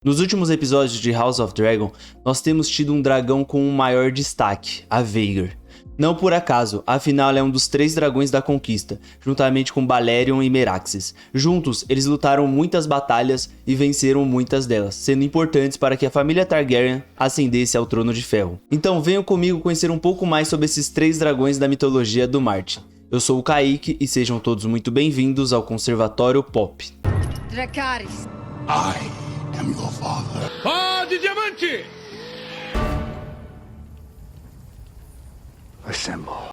Nos últimos episódios de House of Dragon, nós temos tido um dragão com um maior destaque, a Vhagar. Não por acaso, afinal ela é um dos 3 dragões da conquista, juntamente com Balerion e Meraxes. Juntos, eles lutaram muitas batalhas e venceram muitas delas, sendo importantes para que a família Targaryen ascendesse ao Trono de Ferro. Então venham comigo conhecer um pouco mais sobre esses 3 dragões da mitologia do Martin. Eu sou o Kaique e sejam todos muito bem-vindos ao Conservatório Pop. Dracarys. I am your father. Pá de diamante! Assemble.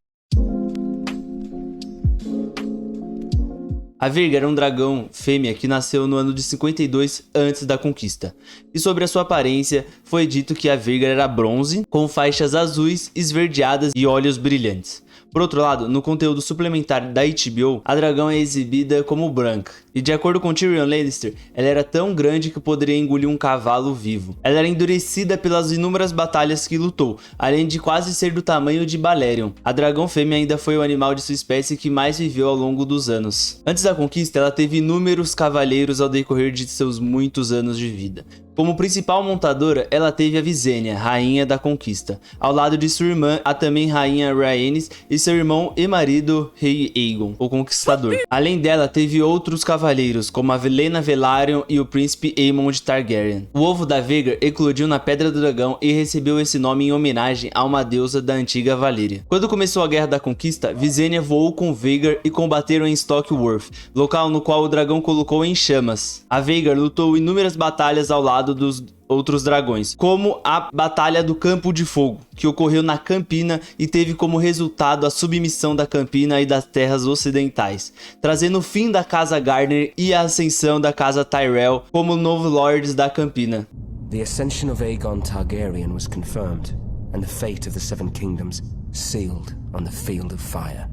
A Vhagar é um dragão fêmea que nasceu no ano de 52 antes da conquista. E sobre a sua aparência, foi dito que a Vhagar era bronze, com faixas azuis, esverdeadas e olhos brilhantes. Por outro lado, no conteúdo suplementar da HBO, a dragão é exibida como branca, e de acordo com Tyrion Lannister, ela era tão grande que poderia engolir um cavalo vivo. Ela era endurecida pelas inúmeras batalhas que lutou, além de quase ser do tamanho de Balerion. A dragão fêmea ainda foi o animal de sua espécie que mais viveu ao longo dos anos. Antes da conquista, ela teve inúmeros cavaleiros ao decorrer de seus muitos anos de vida. Como principal montadora, ela teve a Visenya, rainha da conquista, ao lado de sua irmã, a também rainha Rhaenys, e seu irmão e marido, rei Aegon, o conquistador. Além dela, teve outros cavaleiros, como a Velena Velaryon e o príncipe Aemond Targaryen. O ovo da Vhagar eclodiu na Pedra do Dragão e recebeu esse nome em homenagem a uma deusa da antiga Valíria. Quando começou a Guerra da Conquista, Visenya voou com Vhagar e combateram em Stokeworth, local no qual o dragão colocou em chamas. A Vhagar lutou inúmeras batalhas ao lado dos outros dragões, como a Batalha do Campo de Fogo, que ocorreu na Campina e teve como resultado a submissão da Campina e das terras ocidentais, trazendo o fim da Casa Garner e a ascensão da Casa Tyrell como novos lords da Campina. The ascension of Aegon Targaryen was confirmed, and the fate of the Seven Kingdoms sealed on the Field of Fire.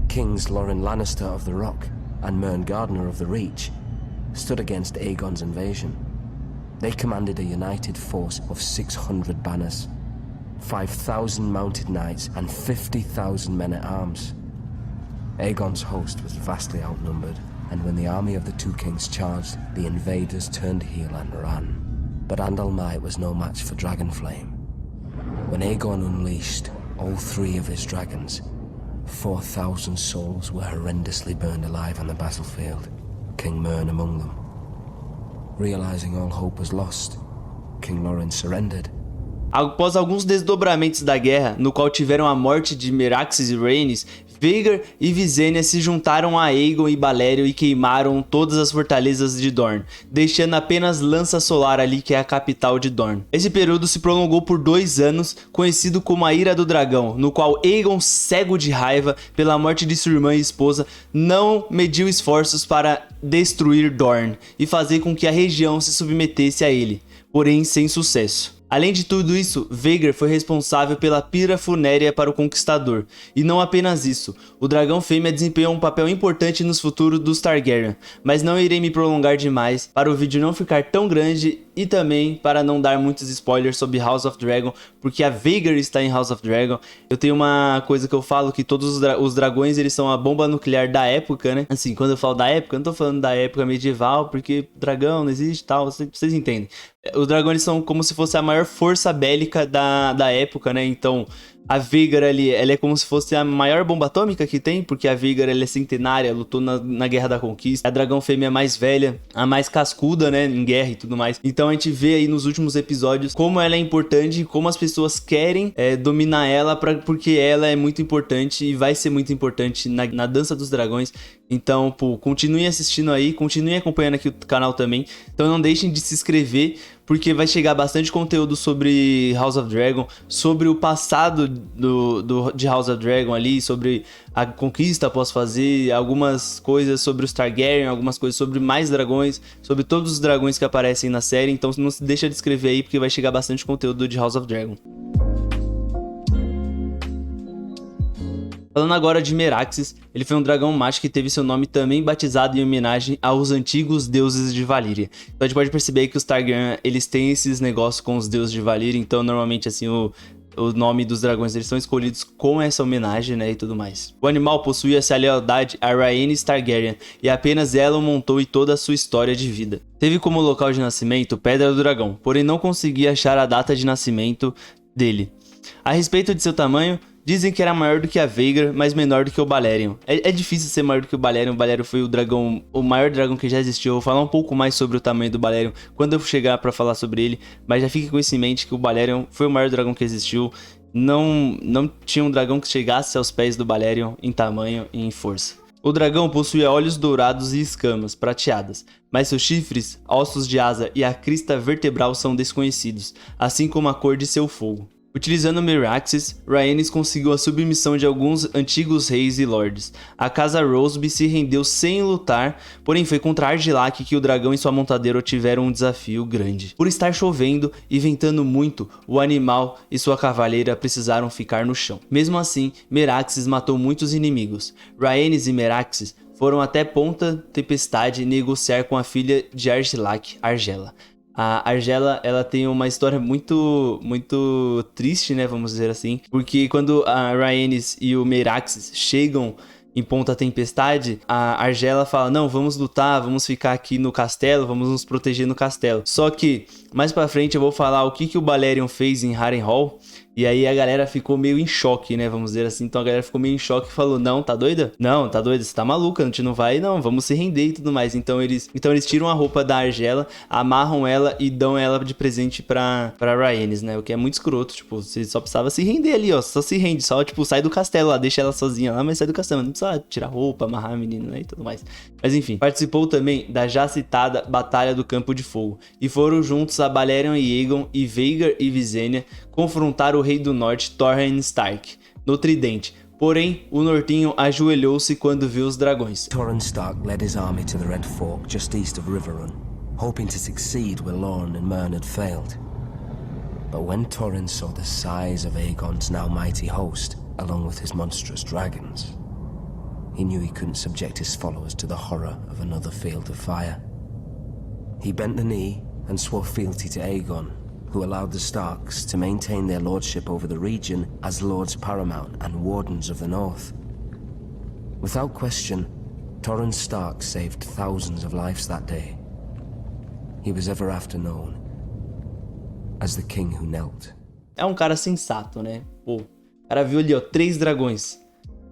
Kings Loren Lannister of the Rock and Mern Gardner of the Reach stood against Aegon's invasion. They commanded a united force of 600 banners, 5,000 mounted knights and 50,000 men-at-arms. Aegon's host was vastly outnumbered, and when the army of the two kings charged, the invaders turned heel and ran. But Andal Might was no match for Dragonflame. When Aegon unleashed all 3 of his dragons, 4,000 souls were horrendously burned alive on the battlefield, King Mern among them. Realizing all hope was lost, King Loren surrendered. Após alguns desdobramentos da guerra, no qual tiveram a morte de Meraxes e Rhaenys, Vhagar e Visenya se juntaram a Aegon e Balerion e queimaram todas as fortalezas de Dorne, deixando apenas Lança Solar ali, que é a capital de Dorne. Esse período se prolongou por 2 anos, conhecido como a Ira do Dragão, no qual Aegon, cego de raiva pela morte de sua irmã e esposa, não mediu esforços para destruir Dorne e fazer com que a região se submetesse a ele, porém sem sucesso. Além de tudo isso, Vhagar foi responsável pela pira funérea para o Conquistador. E não apenas isso, o dragão fêmea desempenhou um papel importante nos futuros dos Targaryen, mas não irei me prolongar demais para o vídeo não ficar tão grande e também para não dar muitos spoilers sobre House of Dragon, porque a Vhagar está em House of Dragon. Eu tenho uma coisa que eu falo, que todos os dragões eles são a bomba nuclear da época, né? Assim, quando eu falo da época, eu não tô falando da época medieval, porque dragão não existe e tal, vocês entendem. Os dragões são como se fosse a maior força bélica da época, né? Então, a Vhagar ali, ela é como se fosse a maior bomba atômica que tem, porque a Vhagar ela é centenária, lutou na Guerra da Conquista. É a dragão fêmea mais velha, a mais cascuda, né, em guerra e tudo mais. Então a gente vê aí nos últimos episódios como ela é importante e como as pessoas querem dominar ela, porque ela é muito importante e vai ser muito importante na Dança dos Dragões. Então, pô, continuem assistindo aí, continuem acompanhando aqui o canal também. Então não deixem de se inscrever, porque vai chegar bastante conteúdo sobre House of Dragon, sobre o passado de House of Dragon ali, sobre a conquista após fazer, algumas coisas sobre os Targaryen, algumas coisas sobre mais dragões, sobre todos os dragões que aparecem na série. Então não se deixa de inscrever aí, porque vai chegar bastante conteúdo de House of Dragon. Falando agora de Meraxes, ele foi um dragão macho que teve seu nome também batizado em homenagem aos antigos deuses de Valíria. Então a gente pode perceber que os Targaryen, eles têm esses negócios com os deuses de Valíria, então normalmente assim o nome dos dragões, eles são escolhidos com essa homenagem, né, e tudo mais. O animal possuía essa lealdade a Rhaenys Targaryen, e apenas ela o montou em toda a sua história de vida. Teve como local de nascimento Pedra do Dragão, porém não conseguia achar a data de nascimento dele. A respeito de seu tamanho, dizem que era maior do que a Vhagar, mas menor do que o Balerion. É difícil ser maior do que o Balerion. O Balerion foi o maior dragão que já existiu. Eu vou falar um pouco mais sobre o tamanho do Balerion quando eu chegar pra falar sobre ele. Mas já fique com isso em mente que o Balerion foi o maior dragão que existiu. Não tinha um dragão que chegasse aos pés do Balerion em tamanho e em força. O dragão possuía olhos dourados e escamas prateadas, mas seus chifres, ossos de asa e a crista vertebral são desconhecidos, assim como a cor de seu fogo. Utilizando Meraxes, Rhaenys conseguiu a submissão de alguns antigos reis e lordes. A casa Roseby se rendeu sem lutar, porém foi contra Argilac que o dragão e sua montadeira tiveram um desafio grande. Por estar chovendo e ventando muito, o animal e sua cavaleira precisaram ficar no chão. Mesmo assim, Meraxes matou muitos inimigos. Rhaenys e Meraxes foram até Ponta Tempestade negociar com a filha de Argilac, Argela. A Argela, ela tem uma história muito triste, né, vamos dizer assim, porque quando a Rhaenys e o Meraxes chegam em Ponta Tempestade, a Argela fala, não, vamos lutar, vamos ficar aqui no castelo, vamos nos proteger no castelo. Só que, mais pra frente eu vou falar o que o Balerion fez em Harrenhal, e aí a galera ficou meio em choque, né, vamos dizer assim. Então a galera ficou meio em choque e falou, não, tá doida? Não, tá doida, você tá maluca, a gente não vai, não, vamos se render e tudo mais. Então eles tiram a roupa da Argela, amarram ela e dão ela de presente pra Rhaenys, né, o que é muito escroto, tipo, você só precisava se render ali, ó, só se rende, só, tipo, sai do castelo lá, deixa ela sozinha lá, mas sai do castelo, não precisa tirar roupa, amarrar a menina, né, e tudo mais. Mas enfim, participou também da já citada Batalha do Campo de Fogo, e foram juntos a Balerion e Aegon e Vhagar e Visenya confrontar o rei do norte, Torrhen Stark, no tridente. Porém, o Nortinho ajoelhou-se quando viu os dragões. Torrhen Stark led his army to the Red Fork just east of Riverrun, hoping to succeed where Lorne and Mern had failed. But when Torrhen saw the size of Aegon's now mighty host, along with his monstrous dragons, he knew he couldn't subject his followers to the horror of another field of fire. He bent the knee and swore fealty to Aegon, who allowed the Starks to maintain their lordship over the region as Lords Paramount and Wardens of the North. Without question, Torrhen Stark saved thousands of lives that day. He was ever after known as the King Who Knelt. É um cara sensato, né? Pô, o cara viu ali, ó, 3 dragões.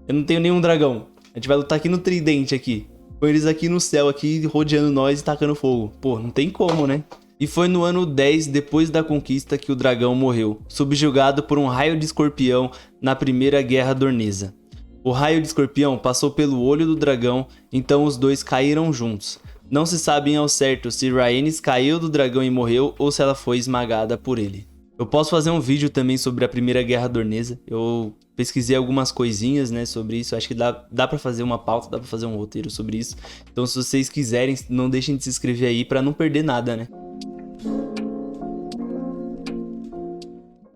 Eu não tenho nenhum dragão. A gente vai lutar aqui no tridente aqui. Com eles aqui no céu, aqui rodeando nós e tacando fogo. Pô, não tem como, né? E foi no ano 10 depois da conquista que o dragão morreu, subjugado por um raio de escorpião na Primeira Guerra Dornesa. O raio de escorpião passou pelo olho do dragão, então os dois caíram juntos. Não se sabe ao certo se Rhaenys caiu do dragão e morreu ou se ela foi esmagada por ele. Eu posso fazer um vídeo também sobre a Primeira Guerra Dornesa. Eu pesquisei algumas coisinhas, né, sobre isso. Acho que dá pra fazer uma pauta, dá pra fazer um roteiro sobre isso. Então se vocês quiserem, não deixem de se inscrever aí pra não perder nada, né.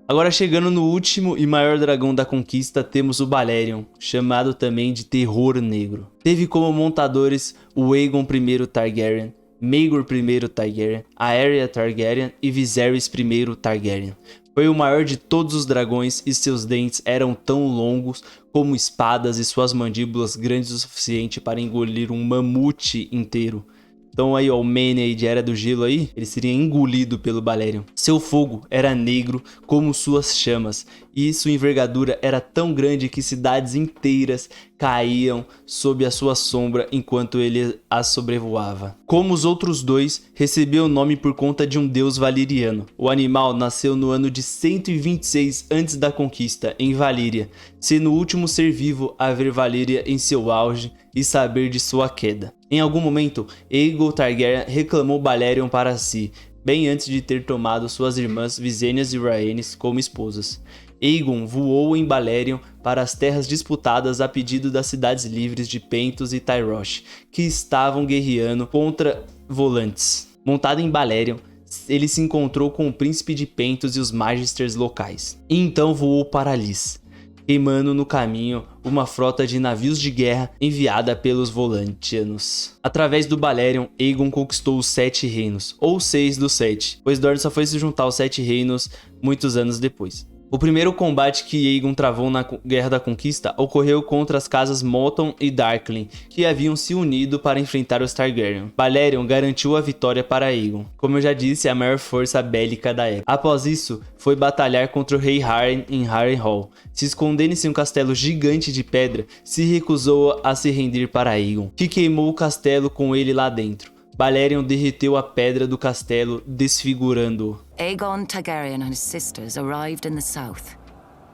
Agora chegando no último e maior dragão da conquista, temos o Balerion, chamado também de Terror Negro. Teve como montadores o Aegon I Targaryen, Maegor I Targaryen, Aeria Targaryen e Viserys I Targaryen. Foi o maior de todos os dragões e seus dentes eram tão longos como espadas e suas mandíbulas grandes o suficiente para engolir um mamute inteiro. Então aí ó, o Manny aí de Era do Gelo aí, ele seria engolido pelo Balerion. Seu fogo era negro como suas chamas, e sua envergadura era tão grande que cidades inteiras caíam sob a sua sombra enquanto ele as sobrevoava. Como os outros dois, recebeu o nome por conta de um deus valiriano. O animal nasceu no ano de 126 antes da conquista, em Valíria, sendo o último ser vivo a ver Valíria em seu auge e saber de sua queda. Em algum momento, Aegon Targaryen reclamou Balerion para si, bem antes de ter tomado suas irmãs Visenya e Rhaenys como esposas. Aegon voou em Balerion para as terras disputadas a pedido das cidades livres de Pentos e Tyrosh, que estavam guerreando contra Volantes. Montado em Balerion, ele se encontrou com o príncipe de Pentos e os magisters locais, e então voou para Lys, queimando no caminho uma frota de navios de guerra enviada pelos Volantianos. Através do Balerion, Aegon conquistou os 7 reinos, ou 6 dos 7, pois Dorne só foi se juntar aos 7 reinos muitos anos depois. O primeiro combate que Aegon travou na Guerra da Conquista ocorreu contra as casas Moton e Darkling, que haviam se unido para enfrentar os Targaryen. Balerion garantiu a vitória para Aegon, como eu já disse, a maior força bélica da época. Após isso, foi batalhar contra o rei Harren em Harrenhal. Se escondendo em seu castelo gigante de pedra, se recusou a se render para Aegon, que queimou o castelo com ele lá dentro. Balerion derreteu a pedra do castelo, desfigurando-o. Aegon Targaryen and his sisters arrived in the south.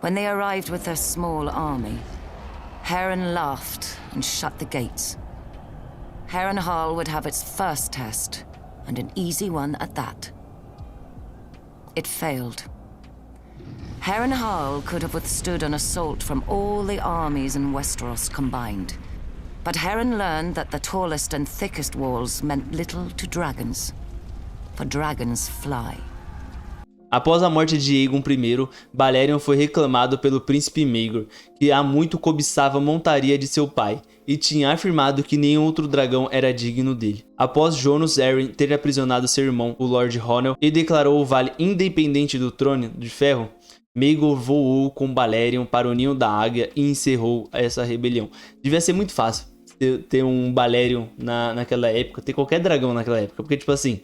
When they arrived with their small army, Harren laughed and shut the gates. Harrenhal would have its first test, and an easy one at that. It failed. Harrenhal could have withstood an assault from all the armies in Westeros combined. But Harren learned that the tallest and thickest walls meant little to dragons, for dragons fly. Após a morte de Aegon I, Balerion foi reclamado pelo príncipe Maegor, que há muito cobiçava a montaria de seu pai, e tinha afirmado que nenhum outro dragão era digno dele. Após Jonas Arryn ter aprisionado seu irmão, o Lord Honel, e declarou o Vale independente do Trono de Ferro, Maegor voou com Balerion para o Ninho da Águia e encerrou essa rebelião. Devia ser muito fácil ter um Balerion naquela época, ter qualquer dragão naquela época, porque tipo assim,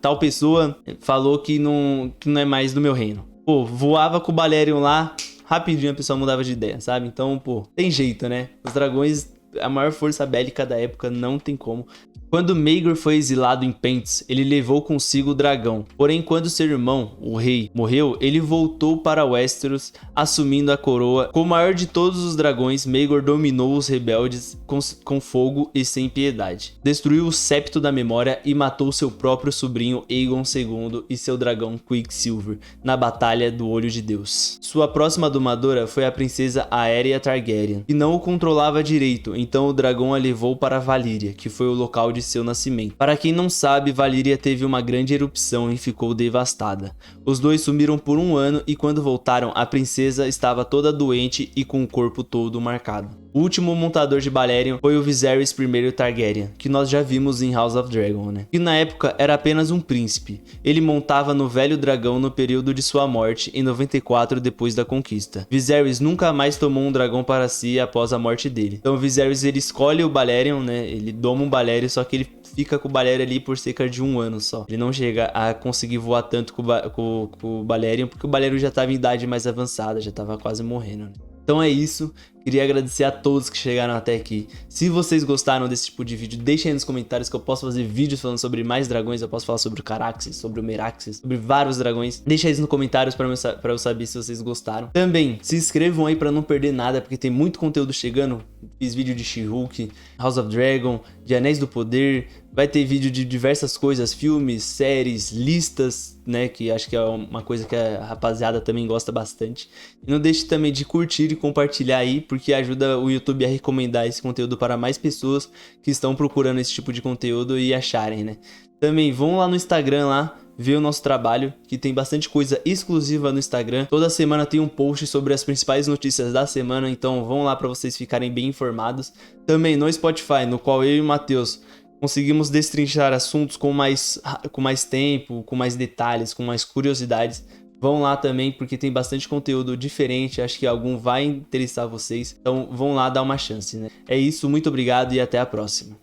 tal pessoa falou que não é mais do meu reino. Pô, voava com o Balerion lá, rapidinho a pessoa mudava de ideia, sabe? Então, pô, tem jeito, né? Os dragões, a maior força bélica da época, não tem como. Quando Maegor foi exilado em Pentos, ele levou consigo o dragão. Porém, quando seu irmão, o rei, morreu, ele voltou para Westeros, assumindo a coroa. Com o maior de todos os dragões, Maegor dominou os rebeldes com fogo e sem piedade. Destruiu o septo da memória e matou seu próprio sobrinho Aegon II e seu dragão Quicksilver, na Batalha do Olho de Deus. Sua próxima domadora foi a princesa Aeria Targaryen, que não o controlava direito, então o dragão a levou para Valíria, que foi o local de seu nascimento. Para quem não sabe, Valíria teve uma grande erupção e ficou devastada. Os dois sumiram por um ano e quando voltaram, a princesa estava toda doente e com o corpo todo marcado. O último montador de Balerion foi o Viserys I Targaryen, que nós já vimos em House of Dragon, né? Que na época era apenas um príncipe. Ele montava no velho dragão no período de sua morte, em 94 depois da conquista. Viserys nunca mais tomou um dragão para si após a morte dele. Então Viserys ele escolhe o Balerion, né? Ele doma um Balerion, só que ele fica com o Balerion ali por cerca de um ano só. Ele não chega a conseguir voar tanto com o Balerion, porque o Balerion já estava em idade mais avançada, já estava quase morrendo, né? Então é isso, queria agradecer a todos que chegaram até aqui. Se vocês gostaram desse tipo de vídeo, deixem aí nos comentários que eu posso fazer vídeos falando sobre mais dragões. Eu posso falar sobre o Caraxes, sobre o Meraxes, sobre vários dragões. Deixem aí nos comentários para eu saber se vocês gostaram. Também se inscrevam aí para não perder nada, porque tem muito conteúdo chegando. Fiz vídeo de She-Hulk, House of Dragon, de Anéis do Poder. Vai ter vídeo de diversas coisas, filmes, séries, listas, né? Que acho que é uma coisa que a rapaziada também gosta bastante. E não deixe também de curtir e compartilhar aí, porque ajuda o YouTube a recomendar esse conteúdo para mais pessoas que estão procurando esse tipo de conteúdo e acharem, né? Também vão lá no Instagram lá, ver o nosso trabalho, que tem bastante coisa exclusiva no Instagram. Toda semana tem um post sobre as principais notícias da semana, então vão lá para vocês ficarem bem informados. Também no Spotify, no qual eu e o Matheus conseguimos destrinchar assuntos com mais tempo, com mais detalhes, com mais curiosidades. Vão lá também, porque tem bastante conteúdo diferente, acho que algum vai interessar vocês. Então vão lá dar uma chance, né? É isso, muito obrigado e até a próxima.